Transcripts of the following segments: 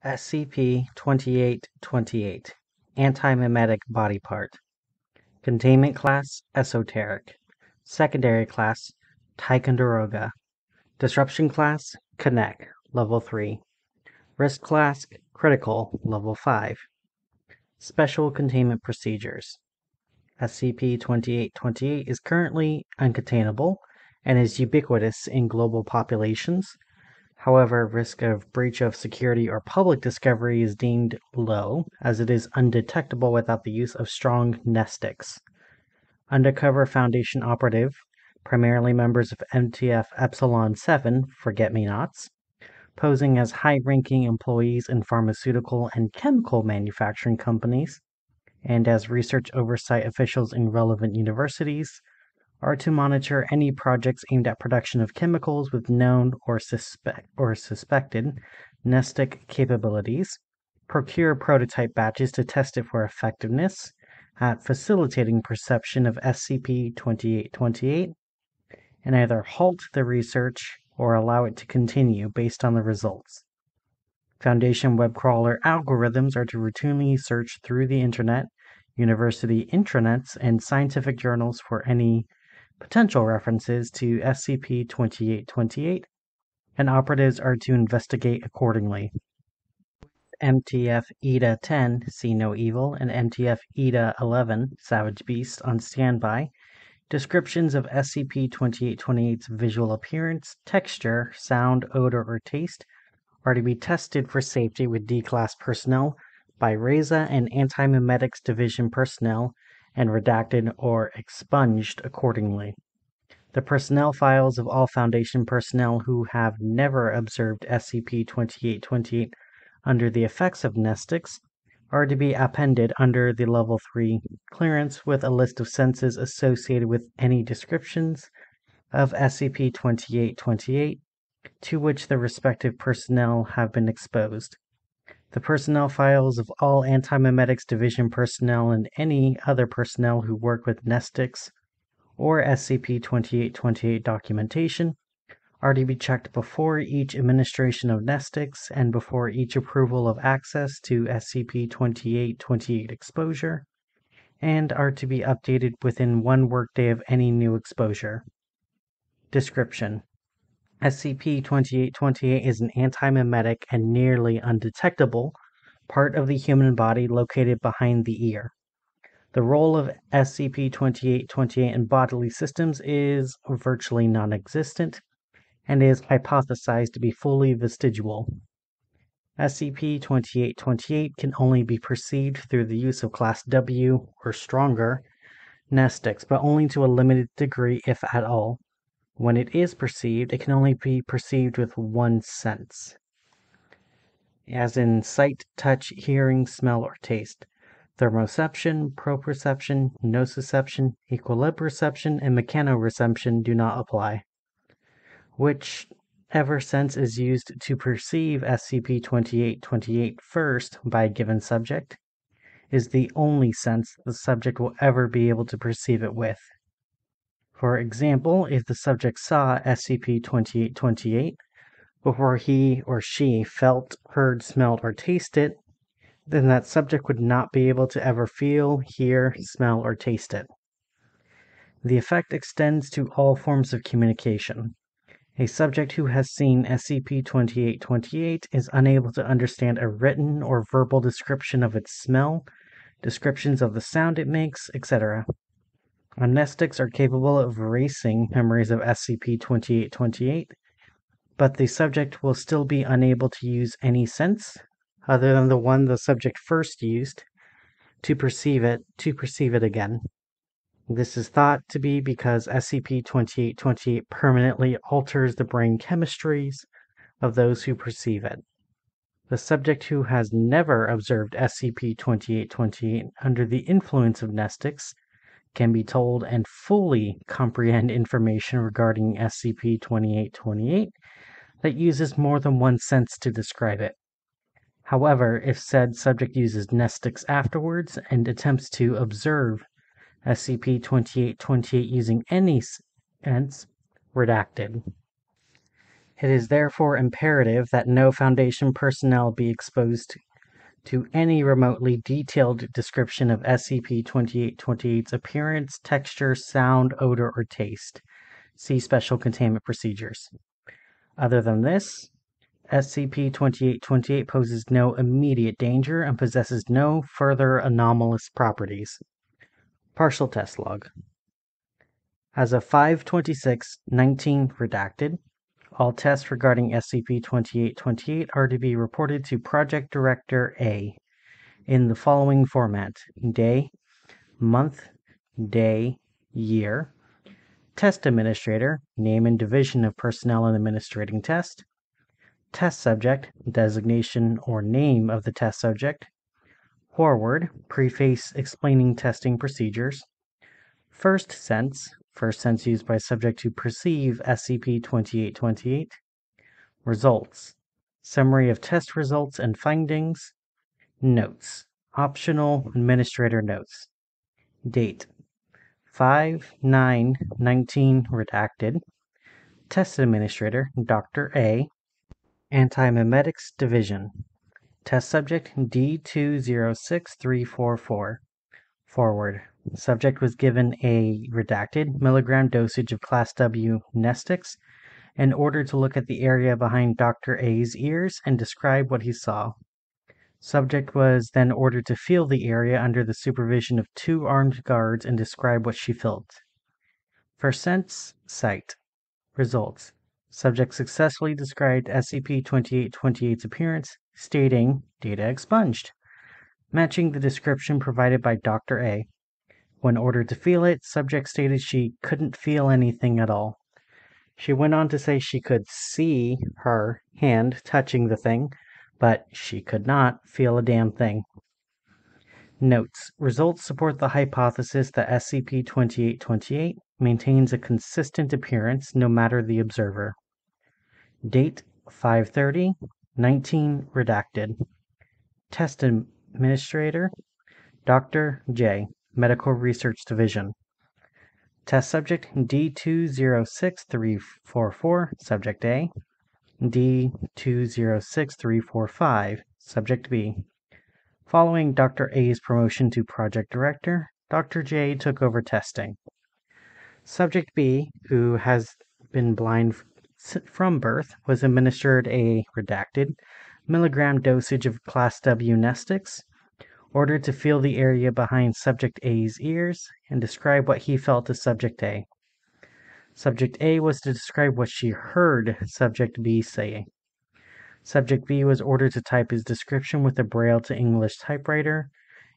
SCP-2828 Anti-memetic Body Part. Containment Class Esoteric. Secondary Class Ticonderoga. Disruption Class Connect Level 3. Risk Class Critical Level 5. Special Containment Procedures. SCP-2828 is currently uncontainable and is ubiquitous in global populations. However, risk of breach of security or public discovery is deemed low, as it is undetectable without the use of strong nestics. Undercover Foundation operative, primarily members of MTF Epsilon 7 Forget-Me-Nots, posing as high-ranking employees in pharmaceutical and chemical manufacturing companies, and as research oversight officials in relevant universities, are to monitor any projects aimed at production of chemicals with known or suspected nestic capabilities, procure prototype batches to test it for effectiveness, at facilitating perception of SCP-2828, and either halt the research or allow it to continue based on the results. Foundation web crawler algorithms are to routinely search through the internet, university intranets, and scientific journals for any potential references to SCP-2828, and operatives are to investigate accordingly. MTF ETA-10 See No Evil and MTF ETA-11 Savage Beast on standby, descriptions of SCP-2828's visual appearance, texture, sound, odor, or taste are to be tested for safety with D-Class personnel by RESA and Anti-Memetics Division personnel and redacted or expunged accordingly. The personnel files of all Foundation personnel who have never observed SCP-2828 under the effects of nestics are to be appended under the Level 3 clearance with a list of senses associated with any descriptions of SCP-2828 to which the respective personnel have been exposed. The personnel files of all Anti-Memetics Division personnel and any other personnel who work with nestics or SCP-2828 documentation are to be checked before each administration of nestics and before each approval of access to SCP-2828 exposure, and are to be updated within 1 workday of any new exposure. Description: SCP-2828 is an anti-memetic and nearly undetectable part of the human body located behind the ear. The role of SCP-2828 in bodily systems is virtually non-existent and is hypothesized to be fully vestigial. SCP-2828 can only be perceived through the use of Class W or stronger nestics, but only to a limited degree, if at all. When it is perceived, it can only be perceived with one sense, as in sight, touch, hearing, smell, or taste. Thermoception, proprioception, nociception, equilibriception, and mechanoreception do not apply. Whichever sense is used to perceive SCP-2828 first by a given subject is the only sense the subject will ever be able to perceive it with. For example, if the subject saw SCP-2828 before he or she felt, heard, smelled, or tasted it, then that subject would not be able to ever feel, hear, smell, or taste it. The effect extends to all forms of communication. A subject who has seen SCP-2828 is unable to understand a written or verbal description of its smell, descriptions of the sound it makes, etc. Amnestics are capable of erasing memories of SCP-2828, but the subject will still be unable to use any sense other than the one the subject first used to perceive it again. This is thought to be because SCP-2828 permanently alters the brain chemistries of those who perceive it. The subject who has never observed SCP-2828 under the influence of nestics can be told and fully comprehend information regarding SCP-2828 that uses more than one sense to describe it. However, if said subject uses nestics afterwards and attempts to observe SCP-2828 using any sense, redacted. It is therefore imperative that no Foundation personnel be exposed to any remotely detailed description of SCP-2828's appearance, texture, sound, odor, or taste. See Special Containment Procedures. Other than this, SCP-2828 poses no immediate danger and possesses no further anomalous properties. Partial Test Log. As of 5/26/19 redacted, all tests regarding SCP-2828 are to be reported to Project Director A in the following format: day, month, day, year. Test Administrator, name and division of personnel in administrating test. Test subject, designation or name of the test subject. Forward, preface explaining testing procedures. First sense used by subject to perceive SCP-2828. Results, summary of test results and findings. Notes, optional administrator notes. Date, 5/9/19 redacted. Test Administrator, Dr. A. Anti-memetics Division. Test subject, D206344. Forward. Subject was given a redacted milligram dosage of Class W Nestix in order to look at the area behind Dr. A's ears and describe what he saw. Subject was then ordered to feel the area under the supervision of 2 armed guards and describe what she felt. For sense, sight. Results. Subject successfully described SCP-2828's appearance, stating, data expunged, matching the description provided by Dr. A. When ordered to feel it, subject stated she couldn't feel anything at all. She went on to say she could see her hand touching the thing, but she could not feel a damn thing. Notes. Results support the hypothesis that SCP-2828 maintains a consistent appearance no matter the observer. Date 5/30/19 redacted. Test Administrator, Dr. J, Medical Research Division. Test subject, D206344, subject A. D206345, subject B. Following Dr. A's promotion to Project Director, Dr. J took over testing. Subject B, who has been blind from birth, was administered a redacted milligram dosage of Class W Nestix, ordered to feel the area behind Subject A's ears and describe what he felt to Subject A. Subject A was to describe what she heard Subject B say. Subject B was ordered to type his description with a Braille to English typewriter,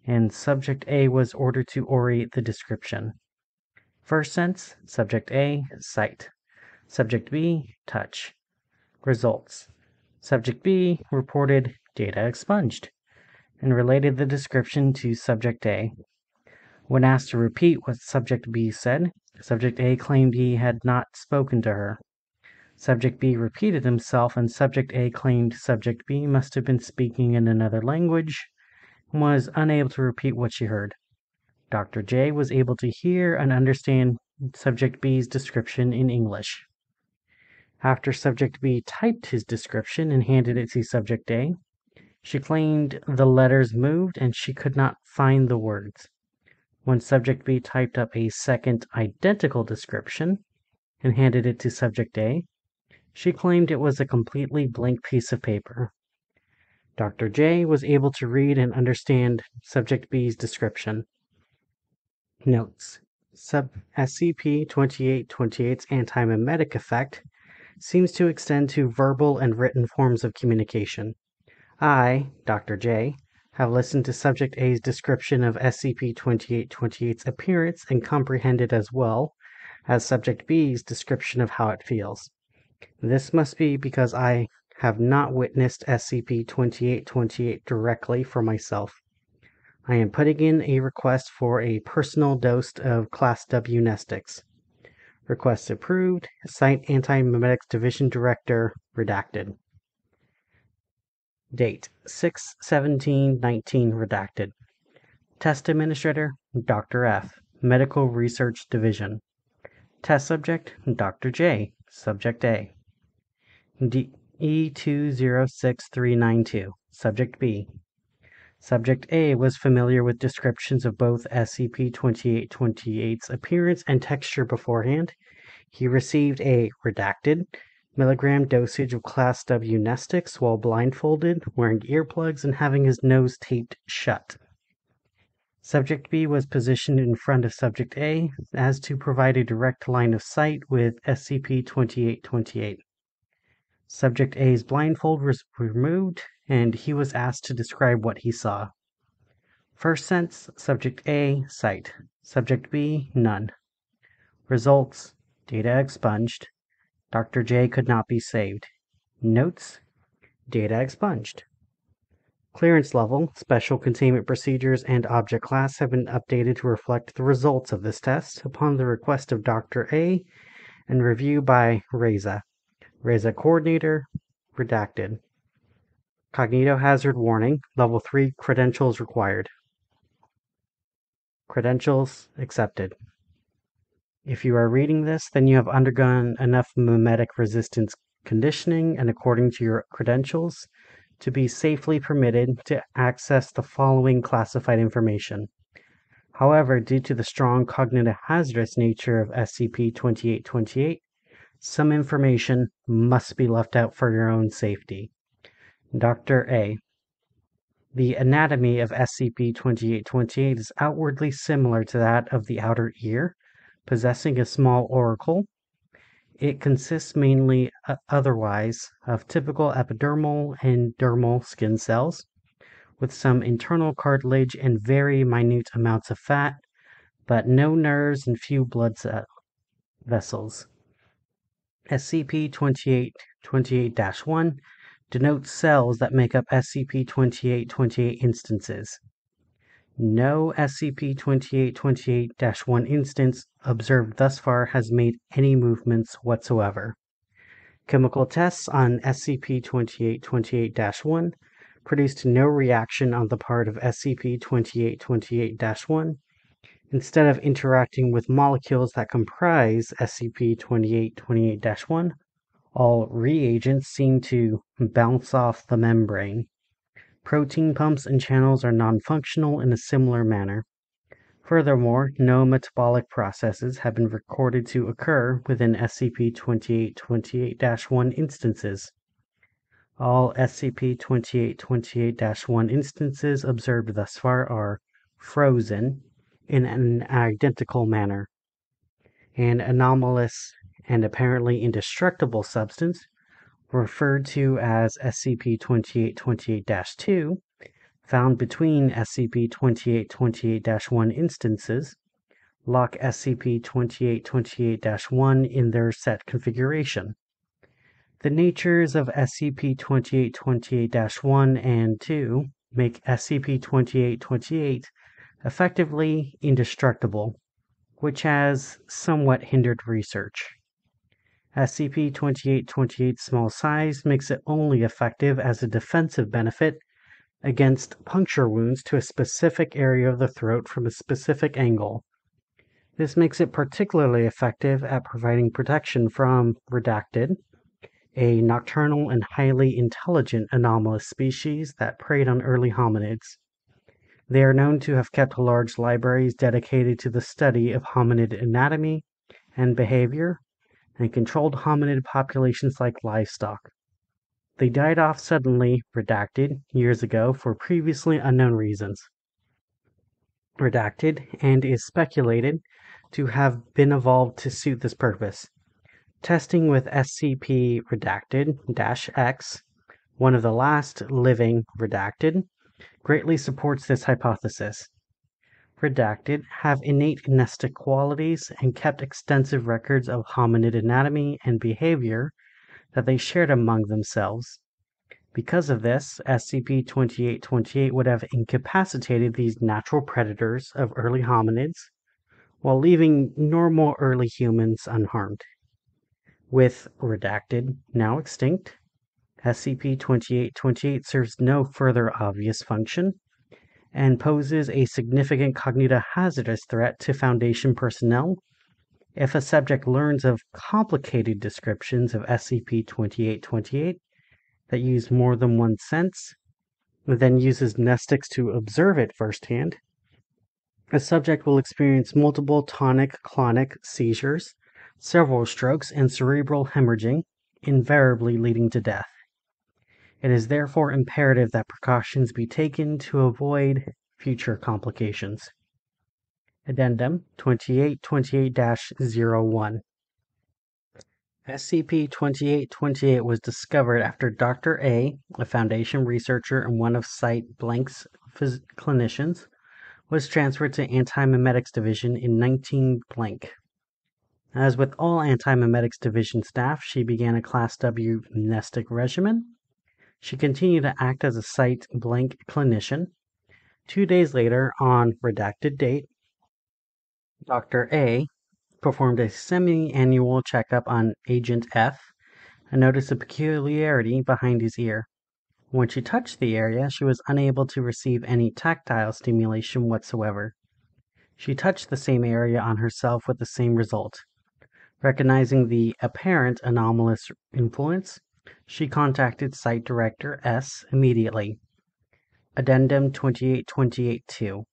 and Subject A was ordered to orate the description. First sense, Subject A, sight. Subject B, touch. Results. Subject B reported data expunged and related the description to Subject A. When asked to repeat what Subject B said, Subject A claimed he had not spoken to her. Subject B repeated himself, and Subject A claimed Subject B must have been speaking in another language and was unable to repeat what she heard. Dr. J was able to hear and understand Subject B's description in English. After Subject B typed his description and handed it to Subject A, she claimed the letters moved and she could not find the words. When Subject B typed up a second identical description and handed it to Subject A, she claimed it was a completely blank piece of paper. Dr. J was able to read and understand Subject B's description. Notes. SCP-2828's anti-memetic effect seems to extend to verbal and written forms of communication. I, Dr. J, have listened to Subject A's description of SCP-2828's appearance and comprehended as well as Subject B's description of how it feels. This must be because I have not witnessed SCP-2828 directly for myself. I am putting in a request for a personal dose of Class W Nestix. Request approved. Site Anti-memetics Division Director, redacted. Date 6/17/19 redacted. Test Administrator, Dr. F, Medical Research Division. Test Subject, Dr. J, Subject A. E206392. Subject B. Subject A was familiar with descriptions of both SCP-2828's appearance and texture beforehand. He received a redacted milligram dosage of Class W Nestics while blindfolded, wearing earplugs, and having his nose taped shut. Subject B was positioned in front of Subject A as to provide a direct line of sight with SCP-2828. Subject A's blindfold was removed, and he was asked to describe what he saw. First sense, Subject A, sight. Subject B, none. Results, data expunged. Dr. J could not be saved. Notes, data expunged. Clearance level, special containment procedures, and object class have been updated to reflect the results of this test upon the request of Dr. A and review by REZA. REZA Coordinator, redacted. Cognitohazard warning, level 3 credentials required. Credentials accepted. If you are reading this, then you have undergone enough memetic resistance conditioning and according to your credentials to be safely permitted to access the following classified information. However, due to the strong cognitive hazardous nature of SCP-2828, some information must be left out for your own safety. Dr. A. The anatomy of SCP-2828 is outwardly similar to that of the outer ear, possessing a small auricle. It consists mainly otherwise of typical epidermal and dermal skin cells, with some internal cartilage and very minute amounts of fat, but no nerves and few blood vessels. SCP-2828-1 denotes cells that make up SCP-2828 instances. No SCP-2828-1 instance observed thus far has made any movements whatsoever. Chemical tests on SCP-2828-1 produced no reaction on the part of SCP-2828-1. Instead of interacting with molecules that comprise SCP-2828-1, all reagents seem to bounce off the membrane. Protein pumps and channels are non-functional in a similar manner. Furthermore, no metabolic processes have been recorded to occur within SCP-2828-1 instances. All SCP-2828-1 instances observed thus far are frozen in an identical manner. An anomalous and apparently indestructible substance, referred to as SCP-2828-2, found between SCP-2828-1 instances, lock SCP-2828-1 in their set configuration. The natures of SCP-2828-1 and 2 make SCP-2828 effectively indestructible, which has somewhat hindered research. SCP-2828's small size makes it only effective as a defensive benefit against puncture wounds to a specific area of the throat from a specific angle. This makes it particularly effective at providing protection from redacted, a nocturnal and highly intelligent anomalous species that preyed on early hominids. They are known to have kept large libraries dedicated to the study of hominid anatomy and behavior, and controlled hominid populations like livestock. They died off suddenly, redacted, years ago for previously unknown reasons. Redacted, and is speculated to have been evolved to suit this purpose. Testing with SCP-redacted-X, one of the last living redacted, greatly supports this hypothesis. Redacted have innate nestic qualities and kept extensive records of hominid anatomy and behavior that they shared among themselves. Because of this, SCP-2828 would have incapacitated these natural predators of early hominids, while leaving normal early humans unharmed. With redacted, now extinct, SCP-2828 serves no further obvious function, and poses a significant cognitohazardous threat to Foundation personnel, If a subject learns of complicated descriptions of SCP-2828 that use more than one sense, then uses mnestics to observe it firsthand, a subject will experience multiple tonic-clonic seizures, several strokes, and cerebral hemorrhaging, invariably leading to death. It is therefore imperative that precautions be taken to avoid future complications. Addendum 2828-01. SCP-2828 was discovered after Dr. A Foundation researcher and one of Site Blank's clinicians, was transferred to Anti-Memetics Division in 19 blank. As with all Anti-Memetics Division staff, she began a Class W mnestic regimen. She continued to act as a Site Blank clinician. 2 days later, on redacted date, Dr. A performed a semi-annual checkup on Agent F and noticed a peculiarity behind his ear. When she touched the area, she was unable to receive any tactile stimulation whatsoever. She touched the same area on herself with the same result. Recognizing the apparent anomalous influence, she contacted Site Director S immediately. Addendum 2828-2.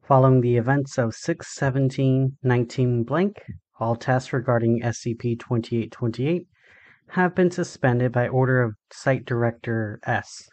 Following the events of 6/17/19 blank, all tests regarding SCP-2828 have been suspended by order of Site Director S.